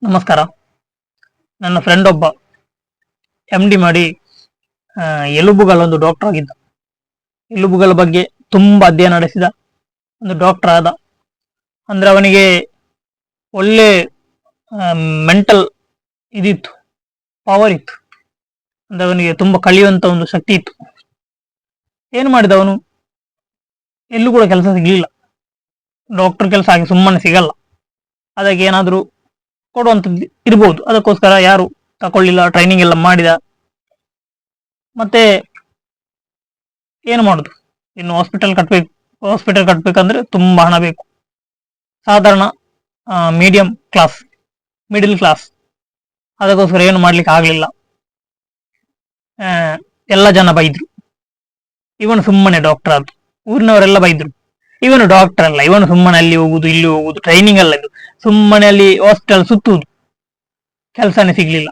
ನಮಸ್ಕಾರ. ನನ್ನ ಫ್ರೆಂಡ್ ಒಬ್ಬ MD ಮಾಡಿ ಎಲುಬುಗಳ ಒಂದು ಡಾಕ್ಟರ್ ಆಗಿದ್ದ. ಎಲುಬುಗಳ ಬಗ್ಗೆ ತುಂಬಾ ಅಧ್ಯಯನ ನಡೆಸಿದ ಒಂದು ಡಾಕ್ಟರ್ ಆದ. ಅಂದ್ರೆ ಅವನಿಗೆ ಒಳ್ಳೆ ಮೆಂಟಲ್ ಇದಿತ್ತು, ಪವರ್ ಇತ್ತು. ಅಂದ್ರೆ ಅವನಿಗೆ ತುಂಬಾ ಕಲಿಯುವಂತ ಒಂದು ಶಕ್ತಿ ಇತ್ತು. ಏನು ಮಾಡಿದ ಅವನು, ಎಲ್ಲೂ ಕೂಡ ಕೆಲಸ ಸಿಗ್ಲಿಲ್ಲ. ಡಾಕ್ಟರ್ ಕೆಲಸ ಆಗಿ ಸುಮ್ಮನೆ ಸಿಗಲ್ಲ, ಅದಕ್ಕೆ ಏನಾದರೂ ಕೊಡುವಂಥದ್ದು ಇರ್ಬೋದು. ಅದಕ್ಕೋಸ್ಕರ ಯಾರು ತಕೊಳ್ಳಿಲ್ಲ, ಟ್ರೈನಿಂಗ್ ಎಲ್ಲ ಮಾಡಿದ. ಮತ್ತೆ ಏನು ಮಾಡುದು, ಇನ್ನು ಹಾಸ್ಪಿಟಲ್ ಕಟ್ಬೇಕಂದ್ರೆ ತುಂಬಾ ಹಣ ಬೇಕು. ಸಾಧಾರಣ ಮಿಡಿಲ್ ಕ್ಲಾಸ್, ಅದಕ್ಕೋಸ್ಕರ ಏನು ಮಾಡ್ಲಿಕ್ಕೆ ಆಗ್ಲಿಲ್ಲ. ಎಲ್ಲ ಜನ ಬೈದ್ರು, ಇವನು ಸುಮ್ಮನೆ ಡಾಕ್ಟರ್ ಆದ್ರು. ಊರಿನವರೆಲ್ಲ ಬೈದ್ರು, ಇವನು ಡಾಕ್ಟರ್ ಅಲ್ಲ, ಇವನು ಸುಮ್ಮನೆ ಅಲ್ಲಿ ಹೋಗುದು ಇಲ್ಲಿ ಹೋಗುದು, ಟ್ರೈನಿಂಗ್ ಅಲ್ಲ ಇದು, ಸುಮ್ಮನೆ ಅಲ್ಲಿ ಹಾಸ್ಪಿಟಲ್ ಸುತ್ತುವುದು, ಕೆಲಸನೇ ಸಿಗ್ಲಿಲ್ಲ.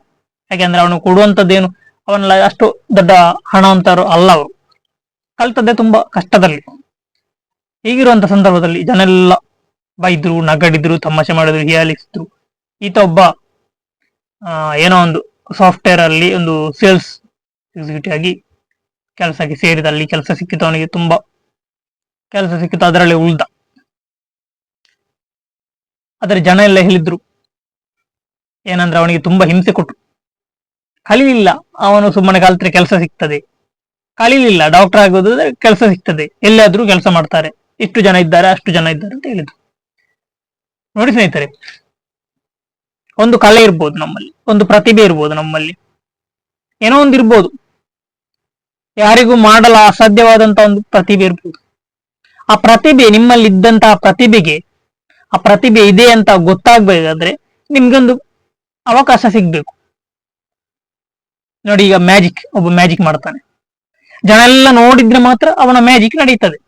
ಯಾಕೆಂದ್ರೆ ಅವನು ಕೊಡುವಂತದ್ದೇನು, ಅವನ ಅಷ್ಟು ದೊಡ್ಡ ಹಣ ಅಂತವರು ಅಲ್ಲ. ಅವರು ಕಲ್ತದ್ದೇ ತುಂಬಾ ಕಷ್ಟದಲ್ಲಿ. ಹೀಗಿರುವಂತ ಸಂದರ್ಭದಲ್ಲಿ ಜನೆಲ್ಲ ಬೈದ್ರು, ನಗಡಿದ್ರು, ತಮಾಷೆ ಮಾಡಿದ್ರು, ಹೀಯಾಳಿಸಿದ್ರು. ಈತ ಒಬ್ಬ ಏನೋ ಒಂದು ಸಾಫ್ಟ್ವೇರ್ ಅಲ್ಲಿ ಒಂದು ಸೇಲ್ಸ್ ಎಕ್ಸಿಕ್ಯೂಟಿವ್ ಆಗಿ ಕೆಲಸಕ್ಕೆ ಸೇರಿದ. ಅಲ್ಲಿ ಕೆಲಸ ಸಿಕ್ಕಿತು, ಅವನಿಗೆ ತುಂಬಾ ಕೆಲಸ ಸಿಕ್ಕಿತು, ಅದರಲ್ಲಿ ಉಳ್ದ. ಆದರೆ ಜನ ಎಲ್ಲ ಹೇಳಿದ್ರು ಏನಂದ್ರೆ ಅವನಿಗೆ ತುಂಬಾ ಹಿಂಸೆ ಕೊಟ್ಟರು. ಕಲೀಲಿಲ್ಲ ಅವನು, ಸುಮ್ಮನೆ ಕಲ್ತ್ರೆ ಕೆಲಸ ಸಿಗ್ತದೆ. ಕಲೀಲಿಲ್ಲ, ಡಾಕ್ಟರ್ ಆಗೋದು ಕೆಲಸ ಸಿಗ್ತದೆ, ಎಲ್ಲಾದ್ರೂ ಕೆಲಸ ಮಾಡ್ತಾರೆ, ಇಷ್ಟು ಜನ ಇದ್ದಾರೆ ಅಷ್ಟು ಜನ ಇದ್ದಾರೆ ಅಂತ ಹೇಳಿದ್ರು. ನೋಡಿ ಸ್ನೇಹಿತರೆ, ಒಂದು ಕಲೆ ಇರ್ಬೋದು ನಮ್ಮಲ್ಲಿ, ಒಂದು ಪ್ರತಿಭೆ ಇರ್ಬೋದು ನಮ್ಮಲ್ಲಿ, ಏನೋ ಒಂದು ಇರ್ಬೋದು, ಯಾರಿಗೂ ಮಾಡಲು ಅಸಾಧ್ಯವಾದಂತ ಒಂದು ಪ್ರತಿಭೆ ಇರ್ಬೋದು. ಆ ಪ್ರತಿಭೆ ನಿಮ್ಮಲ್ಲಿ ಇದ್ದಂತಹ ಪ್ರತಿಭೆಗೆ, ಆ ಪ್ರತಿಭೆ ಇದೆ ಅಂತ ಗೊತ್ತಾಗ್ಬೇಕಾದ್ರೆ ನಿಮ್ಗೊಂದು ಅವಕಾಶ ಸಿಗ್ಬೇಕು. ನೋಡಿ, ಈಗ ಒಬ್ಬ ಮ್ಯಾಜಿಕ್ ಮಾಡ್ತಾನೆ, ಜನ ಎಲ್ಲ ನೋಡಿದ್ರೆ ಮಾತ್ರ ಅವನ ಮ್ಯಾಜಿಕ್ ನಡೀತದೆ.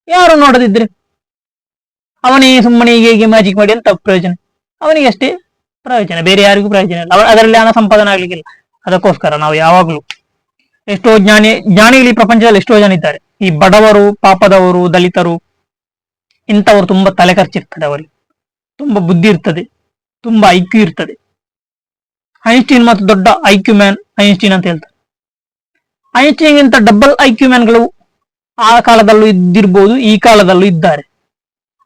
ಯಾರು ನೋಡದಿದ್ರೆ ಅವನೇ ಸುಮ್ಮನೆ ಹೀಗೆ ಮ್ಯಾಜಿಕ್ ಮಾಡಿ ಎಂತ ಪ್ರಯೋಜನ? ಅವನಿಗೆ ಅಷ್ಟೇ ಪ್ರಯೋಜನ, ಬೇರೆ ಯಾರಿಗೂ ಪ್ರಯೋಜನ ಇಲ್ಲ. ಅದರಲ್ಲಿ ಹಣ ಸಂಪಾದನೆ ಆಗ್ಲಿಕ್ಕಿಲ್ಲ. ಅದಕ್ಕೋಸ್ಕರ ನಾವು ಯಾವಾಗ್ಲೂ, ಎಷ್ಟೋ ಜ್ಞಾನಿಗಳು ಈ ಪ್ರಪಂಚದಲ್ಲಿ ಎಷ್ಟೋ ಜನ ಇದ್ದಾರೆ. ಈ ಬಡವರು, ಪಾಪದವರು, ದಲಿತರು, ಇಂಥವ್ರು ತುಂಬಾ ತಲೆ ಖರ್ಚಿರ್ತದೆ, ಅವರಿಗೆ ತುಂಬಾ ಬುದ್ಧಿ ಇರ್ತದೆ, ತುಂಬಾ IQ ಇರ್ತದೆ. ಐನ್ಸ್ಟೀನ್ ಮತ್ತು ದೊಡ್ಡ IQ ಮ್ಯಾನ್ ಐನ್ಸ್ಟೀನ್ ಅಂತ ಹೇಳ್ತಾರೆ. ಐನ್ಸ್ಟೀನ್ಗಿಂತ ಡಬಲ್ IQ ಮ್ಯಾನ್ಗಳು ಆ ಕಾಲದಲ್ಲೂ ಇದ್ದಿರ್ಬೋದು, ಈ ಕಾಲದಲ್ಲೂ ಇದ್ದಾರೆ.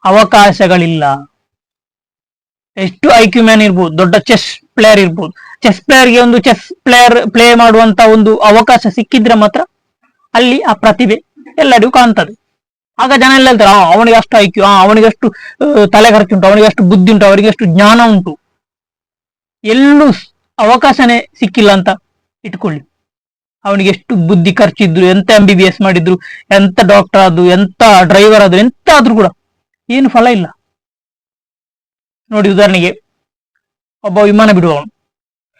ಅವಕಾಶಗಳಿಲ್ಲ. ಎಷ್ಟು IQ ಮ್ಯಾನ್ ಇರ್ಬೋದು, ದೊಡ್ಡ ಚೆಸ್ ಪ್ಲೇಯರ್ ಇರ್ಬೋದು, ಚೆಸ್ ಪ್ಲೇಯರ್ಗೆ ಒಂದು ಚೆಸ್ ಪ್ಲೇ ಮಾಡುವಂತ ಒಂದು ಅವಕಾಶ ಸಿಕ್ಕಿದ್ರೆ ಮಾತ್ರ ಅಲ್ಲಿ ಆ ಪ್ರತಿಭೆ ಎಲ್ಲರಿಗೂ ಕಾಣ್ತದೆ. ಆಗ ಜನ ಎಲ್ಲ ಹೇಳ್ತಾರೆ, ಅವನಿಗೆ ಅಷ್ಟು IQ, ಅವನಿಗೆ ಅಷ್ಟು ತಲೆ ಖರ್ಚುಂಟು, ಅವನಿಗೆ ಅಷ್ಟು ಬುದ್ಧಿ ಉಂಟು, ಅವರಿಗೆ ಅಷ್ಟು ಜ್ಞಾನ ಉಂಟು. ಎಲ್ಲೂ ಅವಕಾಶನೇ ಸಿಕ್ಕಿಲ್ಲ ಅಂತ ಇಟ್ಕೊಳ್ಳಿ. ಅವನಿಗೆ ಎಷ್ಟು ಬುದ್ಧಿ ಖರ್ಚಿದ್ರು, ಎಂತ MBBS ಮಾಡಿದ್ರು, ಎಂತ ಡಾಕ್ಟರ್ ಆದ್ರು, ಎಂತ ಡ್ರೈವರ್ ಆದ್ರು, ಎಂತ ಆದ್ರೂ ಕೂಡ ಏನು ಫಲ ಇಲ್ಲ. ನೋಡಿ, ಉದಾಹರಣೆಗೆ ಒಬ್ಬ ವಿಮಾನ ಬಿಡುವವನು,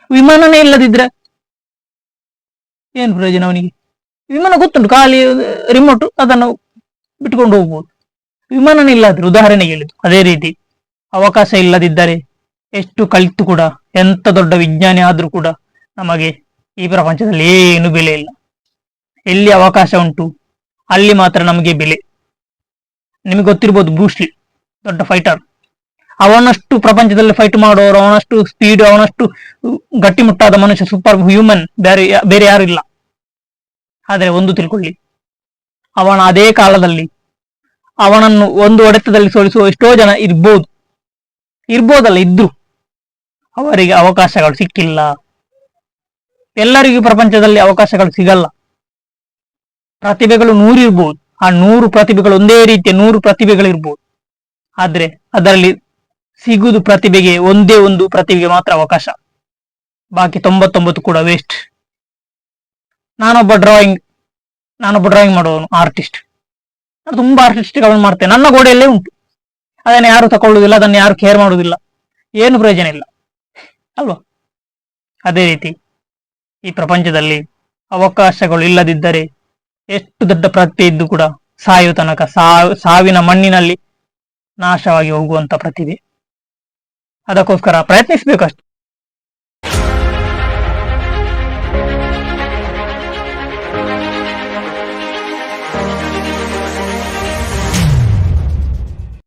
ವಿಮಾನನೇ ಇಲ್ಲದಿದ್ರೆ ಏನು ಪ್ರಯೋಜನ ಅವನಿಗೆ? ವಿಮಾನ ಗೊತ್ತುಂಟು, ಖಾಲಿ ರಿಮೋಟ್, ಅದನ್ನು ಬಿಟ್ಕೊಂಡು ಹೋಗ್ಬೋದು. ವಿಮಾನನೇ ಇಲ್ಲಾದ್ರೆ, ಉದಾಹರಣೆಗೆ ಹೇಳಿದ್ದು. ಅದೇ ರೀತಿ ಅವಕಾಶ ಇಲ್ಲದಿದ್ದರೆ ಎಷ್ಟು ಕಲಿತು ಕೂಡ, ಎಂತ ದೊಡ್ಡ ವಿಜ್ಞಾನಿ ಆದ್ರೂ ಕೂಡ ನಮಗೆ ಈ ಪ್ರಪಂಚದಲ್ಲಿ ಏನು ಬೆಲೆ ಇಲ್ಲ. ಎಲ್ಲಿ ಅವಕಾಶ ಉಂಟು ಅಲ್ಲಿ ಮಾತ್ರ ನಮಗೆ ಬೆಲೆ. ನಿಮಗೆ ಗೊತ್ತಿರ್ಬೋದು, ಬ್ರೂಸ್ಲಿ ದೊಡ್ಡ ಫೈಟರ್. ಅವನಷ್ಟು ಪ್ರಪಂಚದಲ್ಲಿ ಫೈಟ್ ಮಾಡೋರು, ಅವನಷ್ಟು ಸ್ಪೀಡ್, ಅವನಷ್ಟು ಗಟ್ಟಿಮುಟ್ಟಾದ ಮನುಷ್ಯ, ಸೂಪರ್ ಹ್ಯೂಮನ್ ಬೇರೆ ಯಾರು ಇಲ್ಲ. ಆದರೆ ಒಂದು ತಿಳ್ಕೊಳ್ಳಿ, ಅವನ ಅದೇ ಕಾಲದಲ್ಲಿ ಅವನನ್ನು ಒಂದು ಹೊಡೆತದಲ್ಲಿ ಸೋಲಿಸುವ ಎಷ್ಟೋ ಜನ ಇರ್ಬೋದಲ್ಲ, ಇದ್ರು. ಅವರಿಗೆ ಅವಕಾಶಗಳು ಸಿಕ್ಕಿಲ್ಲ. ಎಲ್ಲರಿಗೂ ಪ್ರಪಂಚದಲ್ಲಿ ಅವಕಾಶಗಳು ಸಿಗಲ್ಲ. ಪ್ರತಿಭೆಗಳು 100 ಇರ್ಬೋದು, ಆ 100 ಪ್ರತಿಭೆಗಳು ಒಂದೇ ರೀತಿಯ 100 ಪ್ರತಿಭೆಗಳಿರ್ಬೋದು. ಆದ್ರೆ ಅದರಲ್ಲಿ ಸಿಗುವುದು ಪ್ರತಿಭೆಗೆ ಒಂದೇ ಒಂದು ಪ್ರತಿಭೆಗೆ ಮಾತ್ರ ಅವಕಾಶ, ಬಾಕಿ 99 ಕೂಡ ವೇಸ್ಟ್. ನಾನೊಬ್ಬ ಡ್ರಾಯಿಂಗ್ ಮಾಡುವವನು, ಆರ್ಟಿಸ್ಟ್. ನಾನು ತುಂಬಾ ಆರ್ಟಿಸ್ಟ್ಗಳನ್ನು ಮಾಡ್ತೇನೆ, ನನ್ನ ಗೋಡೆಯಲ್ಲೇ ಉಂಟು. ಅದನ್ನು ಯಾರು ತಕೊಳ್ಳುವುದಿಲ್ಲ, ಅದನ್ನು ಯಾರು ಕೇರ್ ಮಾಡುವುದಿಲ್ಲ, ಏನು ಪ್ರಯೋಜನ ಇಲ್ಲ ಅಲ್ವಾ? ಅದೇ ರೀತಿ ಈ ಪ್ರಪಂಚದಲ್ಲಿ ಅವಕಾಶಗಳು ಇಲ್ಲದಿದ್ದರೆ ಎಷ್ಟು ದೊಡ್ಡ ಪ್ರತಿಭೆ ಇದ್ದು ಕೂಡ ಸಾಯುವ ತನಕ ಸಾವಿನ ಮಣ್ಣಿನಲ್ಲಿ ನಾಶವಾಗಿ ಹೋಗುವಂತ ಪ್ರತಿಭೆ. ಅದಕ್ಕೋಸ್ಕರ ಪ್ರಯತ್ನಿಸಬೇಕಷ್ಟೆ.